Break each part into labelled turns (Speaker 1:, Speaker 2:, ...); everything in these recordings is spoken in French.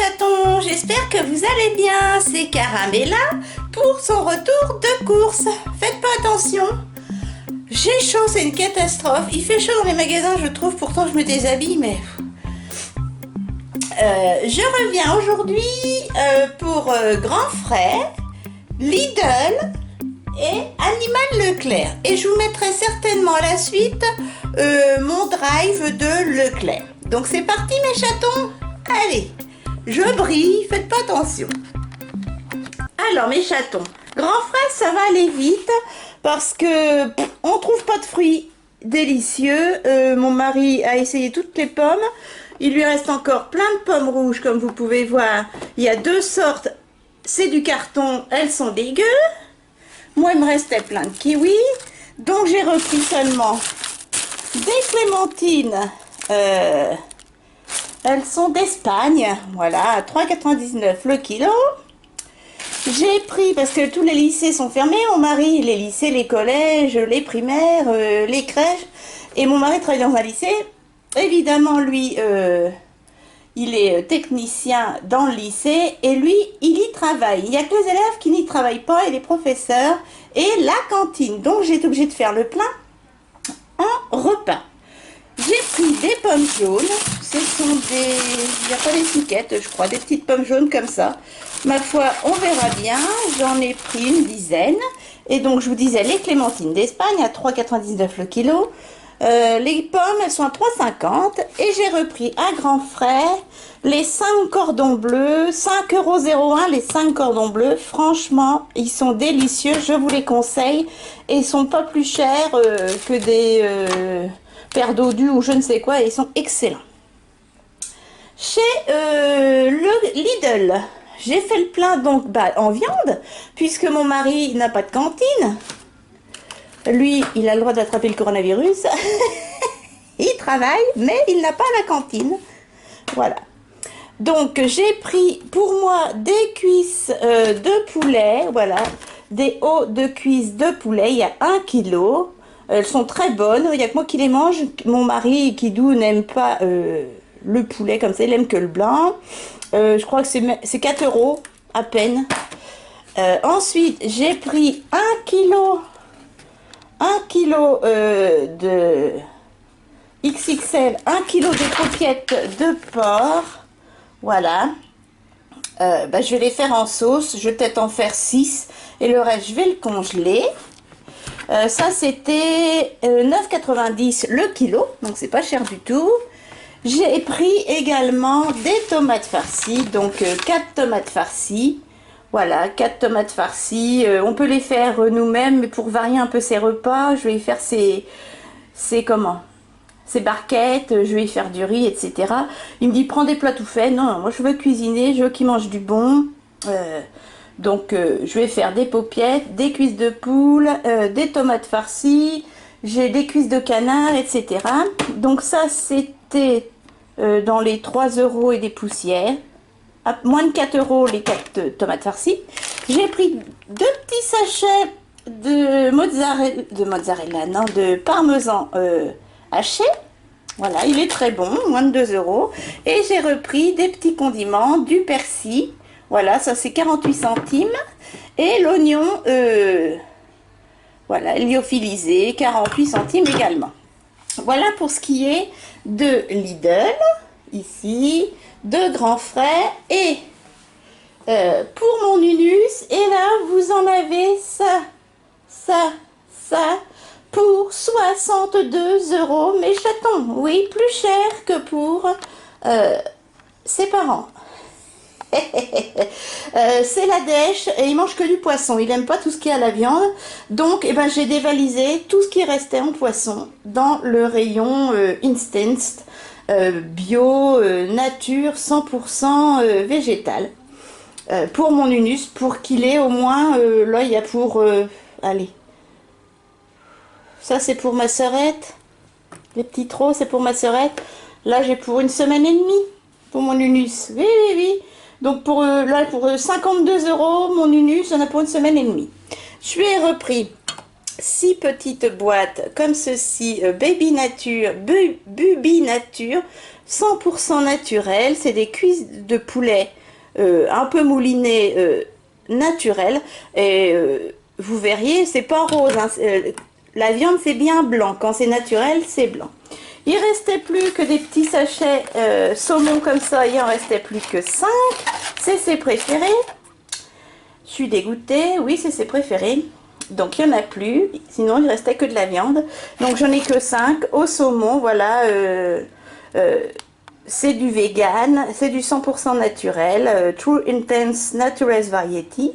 Speaker 1: chatons, j'espère que vous allez bien. C'est Caramella pour son retour de course. Faites pas attention. J'ai chaud, c'est une catastrophe. Il fait chaud dans les magasins, je trouve. Pourtant, je me déshabille, mais... je reviens aujourd'hui pour Grand Frais, Lidl et Animal Leclerc. Et je vous mettrai certainement à la suite mon drive de Leclerc. Donc c'est parti mes chatons. Allez, je brille, faites pas attention. Alors mes chatons, Grand Frais, ça va aller vite parce que on trouve pas de fruits délicieux. Mon mari a essayé toutes les pommes. Il lui reste encore plein de pommes rouges comme vous pouvez voir. Il y a deux sortes. C'est du carton, elles sont dégueu. Moi il me restait plein de kiwis. Donc j'ai repris seulement des clémentines. Elles sont d'Espagne, voilà, à 3,99 le kilo. J'ai pris, parce que tous les lycées sont fermés, mon mari, les lycées, les collèges, les primaires, les crèches, et mon mari travaille dans un lycée. Évidemment, lui, il est technicien dans le lycée, et lui, il y travaille. Il n'y a que les élèves qui n'y travaillent pas, et les professeurs, et la cantine. Donc, j'ai été obligée de faire le plein en repas. J'ai pris des pommes jaunes, ce sont des... il n'y a pas d'étiquette, je crois, des petites pommes jaunes comme ça. Ma foi, on verra bien, j'en ai pris une dizaine. Et donc, je vous disais, les clémentines d'Espagne à 3,99 le kilo. Les pommes, elles sont à 3,50. Et j'ai repris à Grand Frais les 5 cordons bleus, 5,01 € les 5 cordons bleus. Franchement, ils sont délicieux, je vous les conseille. Et ils sont pas plus chers que des... paire d'odus ou je ne sais quoi, et ils sont excellents. Chez le Lidl, j'ai fait le plein donc en viande, puisque mon mari n'a pas de cantine. Lui, il a le droit d'attraper le coronavirus. Il travaille, mais il n'a pas la cantine. Voilà. Donc, j'ai pris pour moi des cuisses de poulet, voilà, des hauts de cuisses de poulet, il y a 1 kg. Elles sont très bonnes, il n'y a que moi qui les mange. Mon mari, Kidou, n'aime pas le poulet comme ça, il aime que le blanc. Je crois que c'est 4 € à peine. Ensuite, j'ai pris 1 kg de XXL, 1 kg de coquillettes de porc. Voilà. Je vais les faire en sauce, je vais peut-être en faire 6 et le reste, je vais le congeler. Ça c'était 9,90 le kilo, donc c'est pas cher du tout. J'ai pris également des tomates farcies, donc 4 tomates farcies. Voilà, 4 tomates farcies. On peut les faire nous-mêmes, mais pour varier un peu ces repas, je vais y faire ces barquettes, je vais y faire du riz, etc. Il me dit, prends des plats tout faits. Non, moi je veux cuisiner, je veux qu'ils mangent du bon. Donc, je vais faire des paupiettes, des cuisses de poule, des tomates farcies, j'ai des cuisses de canard, etc. Donc ça, c'était dans les 3 € et des poussières. À moins de 4 € les 4 tomates farcies. J'ai pris 2 petits sachets de de parmesan haché. Voilà, il est très bon, moins de 2 €. Et j'ai repris des petits condiments, du persil. Voilà, ça c'est 48 centimes. Et l'oignon, voilà, lyophilisé, 48 centimes également. Voilà pour ce qui est de Lidl, ici, de Grand Frais. Et pour mon Unus, et là, vous en avez ça, pour 62 €, mes chatons. Oui, plus cher que pour ses parents. C'est la dèche et il mange que du poisson, il aime pas tout ce qui est à la viande, donc j'ai dévalisé tout ce qui restait en poisson dans le rayon instant bio nature 100% végétal pour mon Unus, pour qu'il ait au moins là il y a pour allez, ça c'est pour ma sœurette, les petits trous c'est pour ma sœurette, là j'ai pour 1 semaine et demie pour mon Unus, oui. Donc pour 52 €, mon Unus, on a pour 1 semaine et demie. Je lui ai repris 6 petites boîtes comme ceci, Baby Nature, Bubi Nature, 100% naturel, c'est des cuisses de poulet un peu moulinées naturelles. Et vous verriez, c'est pas rose, hein, la viande c'est bien blanc, quand c'est naturel c'est blanc. Il restait plus que des petits sachets saumon comme ça, il en restait plus que 5. C'est ses préférés. Je suis dégoûtée, oui c'est ses préférés. Donc il n'y en a plus, sinon il restait que de la viande. Donc j'en ai que 5 au saumon, voilà. C'est du vegan, c'est du 100% naturel, True Intense Naturals Variety.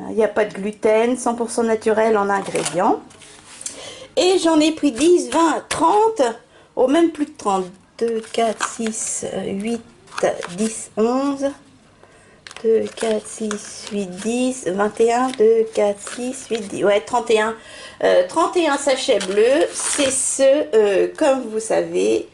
Speaker 1: Il n'y a pas de gluten, 100% naturel en ingrédients. Et j'en ai pris 10, 20, 30, ou même plus de 30. 2, 4, 6, 8, 10, 11, 2, 4, 6, 8, 10, 21, 2, 4, 6, 8, 10, ouais, 31. 31 sachets bleus, c'est ceux, comme vous savez,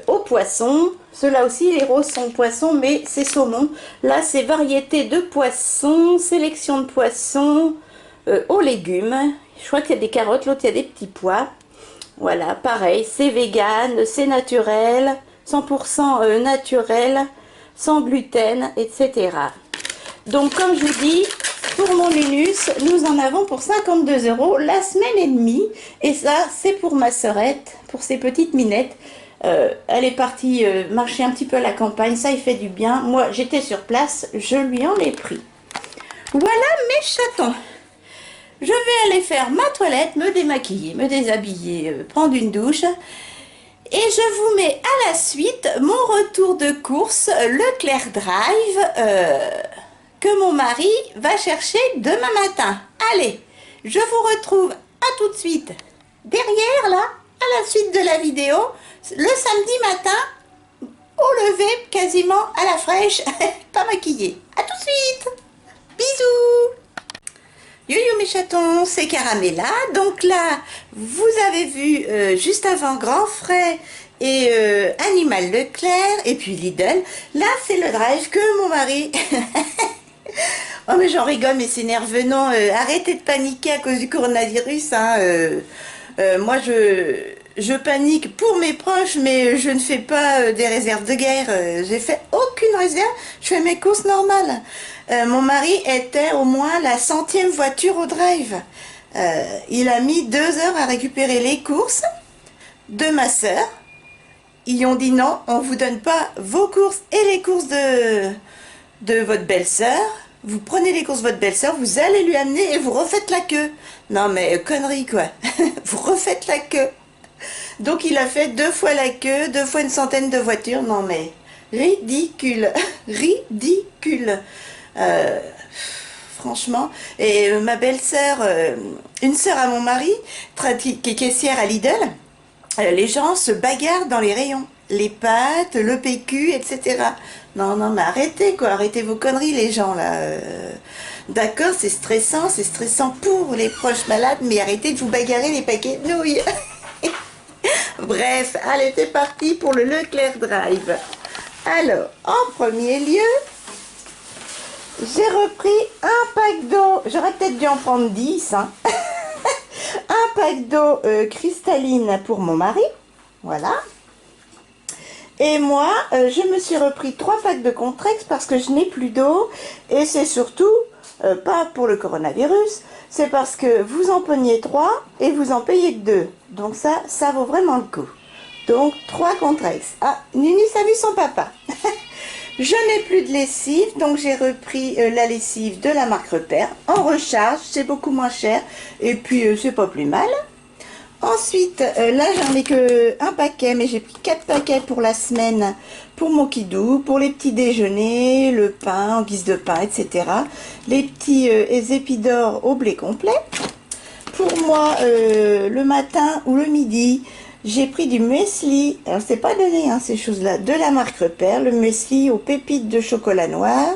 Speaker 1: au poisson. Ceux-là aussi, les roses sont poissons, mais c'est saumon. Là, c'est variété de poissons, sélection de poissons, aux légumes. Je crois qu'il y a des carottes, l'autre, il y a des petits pois. Voilà, pareil, c'est vegan, c'est naturel, 100% naturel, sans gluten, etc. Donc, comme je vous dis, pour mon Linus, nous en avons pour 52 € la semaine et demie. Et ça, c'est pour ma sœurette, pour ses petites minettes. Elle est partie marcher un petit peu à la campagne, ça il fait du bien. Moi j'étais sur place, je lui en ai pris. Voilà mes chatons. Je vais aller faire ma toilette, me démaquiller, me déshabiller, prendre une douche. Et je vous mets à la suite mon retour de course Leclerc Drive que mon mari va chercher demain matin. Allez, je vous retrouve à tout de suite derrière là, à la suite de la vidéo. Le samedi matin, au lever, quasiment à la fraîche, pas maquillée. À tout de suite. Bisous. Yo mes chatons, c'est Caramella. Donc là, vous avez vu juste avant Grand Frais et Animal Leclerc et puis Lidl. Là, c'est le drive que mon mari... Oh mais j'en rigole, mais c'est nerveux. Arrêtez de paniquer à cause du coronavirus. Hein, moi, je panique pour mes proches, mais je ne fais pas des réserves de guerre. J'ai fait aucune réserve, je fais mes courses normales. Mon mari était au moins la 100e voiture au drive. Il a mis 2 heures à récupérer les courses de ma sœur. Ils ont dit non, on vous donne pas vos courses et les courses de votre belle-sœur. Vous prenez les courses de votre belle-sœur, vous allez lui amener et vous refaites la queue. Non mais connerie quoi, vous refaites la queue. Donc il a fait 2 fois la queue, 2 fois une centaine de voitures. Non mais ridicule, ridicule. Franchement. Et ma belle-sœur, une sœur à mon mari, qui est caissière à Lidl, les gens se bagarrent dans les rayons. Les pâtes, le PQ, etc. Non, non, mais arrêtez quoi, arrêtez vos conneries les gens là. D'accord, c'est stressant pour les proches malades, mais arrêtez de vous bagarrer les paquets de nouilles. Bref, allez, c'est parti pour le Leclerc Drive. Alors, en premier lieu, j'ai repris un pack d'eau. J'aurais peut-être dû en prendre 10. Hein. Un pack d'eau cristalline pour mon mari. Voilà. Et moi, je me suis repris 3 packs de Contrex parce que je n'ai plus d'eau. Et c'est surtout, pas pour le coronavirus, c'est parce que vous en preniez 3 et vous en payez que 2. Donc ça vaut vraiment le coup. Donc 3 Contrex. Ah, Nini a vu son papa. Je n'ai plus de lessive, donc j'ai repris la lessive de la marque Repère. En recharge, c'est beaucoup moins cher. Et puis, c'est pas plus mal. Ensuite, là j'en ai que un paquet, mais j'ai pris 4 paquets pour la semaine pour mon kidou, pour les petits déjeuners, le pain en guise de pain, etc. Les petits épidores au blé complet. Pour moi, le matin ou le midi, j'ai pris du muesli. Alors c'est pas donné hein, ces choses-là, de la marque Repère, le muesli aux pépites de chocolat noir,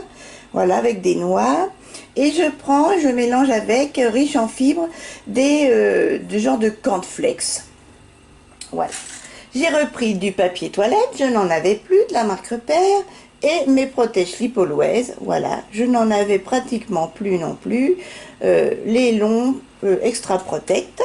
Speaker 1: voilà, avec des noix. Et je mélange avec, riche en fibres, du genre de cornflakes. Voilà. J'ai repris du papier toilette, je n'en avais plus, de la marque Repère, et mes protège-slip Always, voilà. Je n'en avais pratiquement plus non plus. Les longs Extra Protect.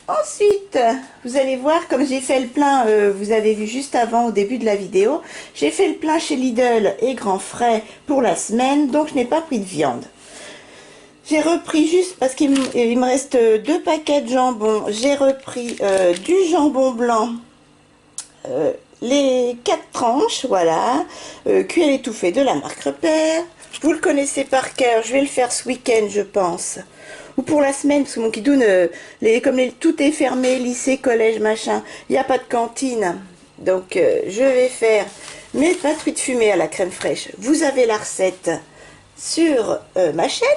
Speaker 1: Ensuite, vous allez voir, comme j'ai fait le plein, vous avez vu juste avant au début de la vidéo, j'ai fait le plein chez Lidl et Grand Frais pour la semaine, donc je n'ai pas pris de viande. J'ai repris juste, parce qu'il me reste 2 paquets de jambon, j'ai repris du jambon blanc, les 4 tranches, voilà, cuit à l'étouffée de la marque Repère. Vous le connaissez par cœur, je vais le faire ce week-end, je pense. Ou pour la semaine, parce que mon kidoun, tout est fermé, lycée, collège, machin, il n'y a pas de cantine. Donc, je vais faire mes pâtes frites fumées à la crème fraîche. Vous avez la recette sur ma chaîne.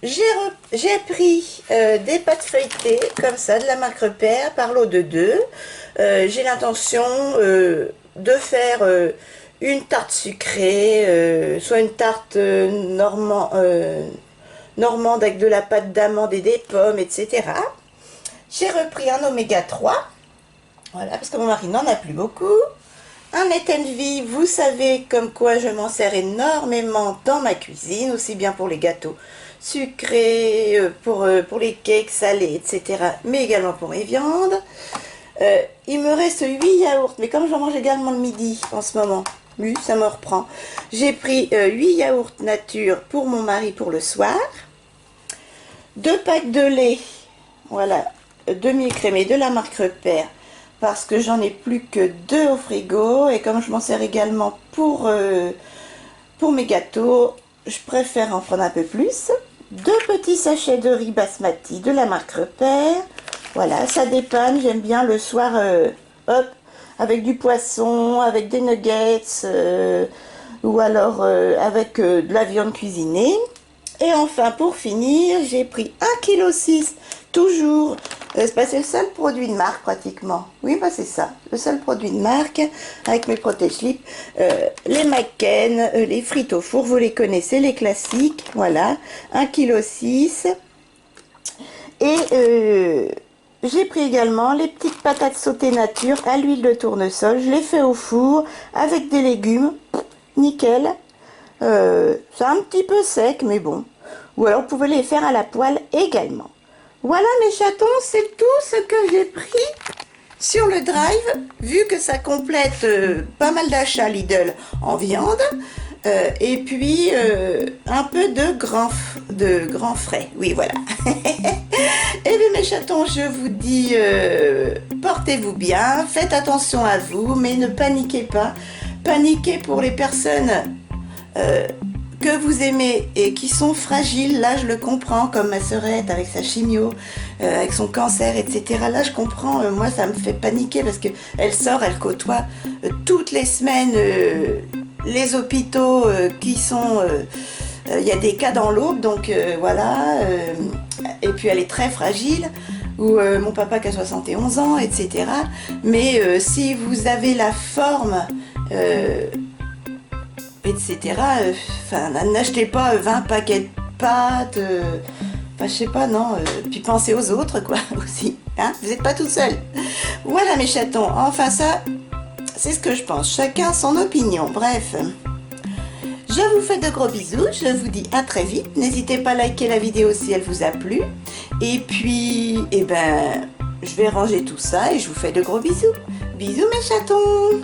Speaker 1: J'ai pris des pâtes feuilletées, comme ça, de la marque Repère, par lot de 2. J'ai l'intention de faire une tarte sucrée, soit une tarte normande avec de la pâte d'amande et des pommes, etc. J'ai repris un oméga 3, voilà, parce que mon mari n'en a plus beaucoup. Un Etenvi, vous savez comme quoi je m'en sers énormément dans ma cuisine, aussi bien pour les gâteaux sucrés, pour les cakes salés, etc. Mais également pour mes viandes. Il me reste 8 yaourts, mais comme j'en mange également le midi en ce moment, oui, ça me reprend. J'ai pris 8 yaourts nature pour mon mari pour le soir. 2 packs de lait, voilà, demi-écrémé de la marque Repère, parce que j'en ai plus que 2 au frigo, et comme je m'en sers également pour mes gâteaux, je préfère en prendre un peu plus. 2 petits sachets de riz basmati de la marque Repère, voilà, ça dépanne, j'aime bien le soir, hop, avec du poisson, avec des nuggets, ou alors avec de la viande cuisinée. Et enfin, pour finir, j'ai pris 1,6 kg, toujours. C'est le seul produit de marque pratiquement. Oui, bah c'est ça, le seul produit de marque avec mes protège-slips. Les McCain, les frites au four, vous les connaissez, les classiques. Voilà, 1,6 kg. Et j'ai pris également les petites patates sautées nature à l'huile de tournesol. Je les fais au four avec des légumes. Nickel. C'est un petit peu sec, mais bon. Ou alors, vous pouvez les faire à la poêle également. Voilà, mes chatons, c'est tout ce que j'ai pris sur le drive, vu que ça complète pas mal d'achats Lidl en viande. Et puis, un peu de grands frais. Oui, voilà. Et bien, mes chatons, je vous dis, portez-vous bien, faites attention à vous, mais ne paniquez pas. Paniquez pour les personnes que vous aimez et qui sont fragiles. Là, je le comprends, comme ma sœurette avec sa chimio, avec son cancer, etc. Là, je comprends, moi, ça me fait paniquer parce qu'elle sort, elle côtoie toutes les semaines les hôpitaux qui sont... il y a des cas dans l'Aube, donc voilà. Et puis, elle est très fragile. Ou mon papa qui a 71 ans, etc. Mais si vous avez la forme... etc. Enfin, n'achetez pas 20 paquets de pâtes, enfin, je sais pas, non, puis pensez aux autres, quoi, aussi, hein, vous n'êtes pas tout seul. Voilà, mes chatons, enfin, ça, c'est ce que je pense, chacun son opinion, bref. Je vous fais de gros bisous, je vous dis à très vite, n'hésitez pas à liker la vidéo si elle vous a plu, et puis, eh ben, je vais ranger tout ça et je vous fais de gros bisous. Bisous, mes chatons!